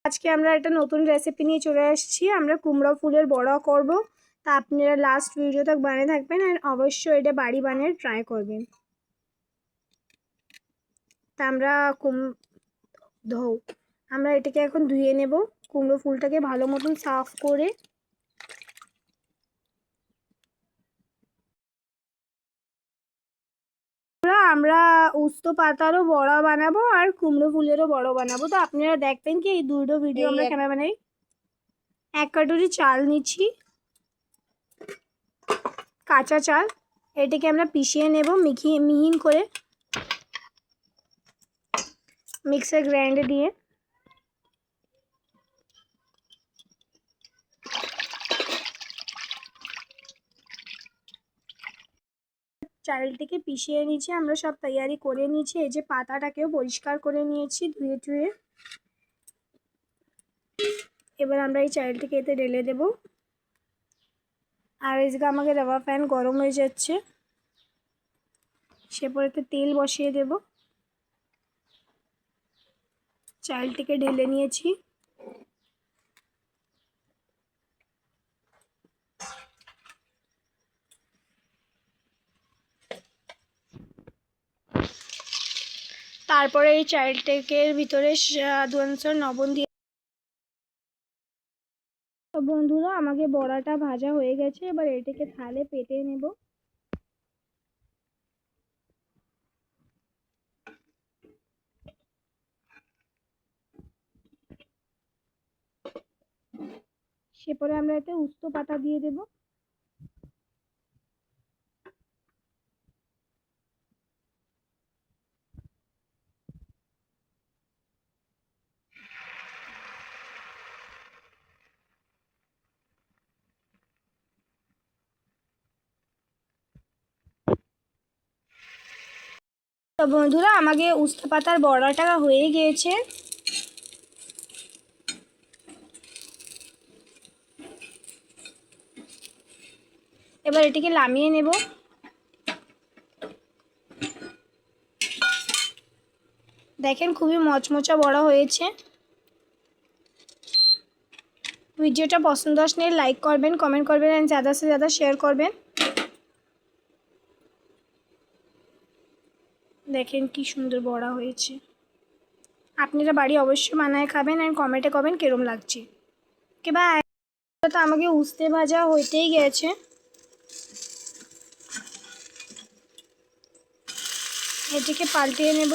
আজকে আমরা একটা নতুন রেসিপি নিয়ে চলে এসেছি। আমরা কুমড়ো ফুলের বড়া করব। তা আপনারা লাস্ট ভিডিও তক বানিয়ে থাকবেন আর অবশ্যই এটা বাড়ি বানিয়ে ট্রাই করবেন। তা আমরা এটাকে এখন ধুয়ে নেব। কুমড়ো ফুলটাকে ভালো মতন সাফ করে আমরা উস্তো পাতারও বড়া বানাবো আর কুমড়ো ফুলেরও বড়া বানাবো। তো আপনারা দেখবেন কি এই দুটো ভিডিও আমরা কেমন বানাই। 1 কাটুরি চাল নিচ্ছি, কাঁচা চাল। এটাকে আমরা পিষিয়ে নেব মিহিন করে মিক্সার গ্রাইন্ডার দিয়ে। চালটিকে পিষিয়ে নিয়েছি, আমরা সব তৈয়ারি করে নিয়েছি। এই যে পাতাটাকেও পরিষ্কার করে নিয়েছি ধুয়ে ধুয়ে। এবার আমরা এই চালটিকে এতে ঢেলে দেব। আর এদিকে আমাকে রাওয়া প্যান গরম হয়ে যাচ্ছে, সেরপর এতে তেল বসিয়ে দেব। চালটিকে ঢেলে নিয়েছি। তারপরে এই চালটাকে ভিতরে স্বাদ অনুসারে লবণ দিয়ে। তো বন্ধুরা, আমাকে বড়াটা ভাজা হয়ে গেছে। এবার এটাকে থালে পেতে নেব। সেপরে আমরা এতে উস্তো পাতা দিয়ে দেব। তো বন্ধুরা, আমাকে উস্তো পাতার বড়াটা হয়ে গিয়েছে। এবার এটিকে নামিয়ে নেব। দেখেন খুবই মচমচা বড়া হয়েছে। ভিডিওটা পছন্দ আসলে লাইক করবেন, কমেন্ট করবেন আর ज़्यादा से ज़्यादा শেয়ার করবেন। দেখেন কি সুন্দর বড়া হয়েছে। আপনারা বাড়ি অবশ্যই বানায় খাবেন আর কমেন্টে করবেন কেরম লাগছে। Okay bye. তো আমাকে উস্তে ভাজা হইতেই গেছে। এটিকে পাল্টিয়ে নেব।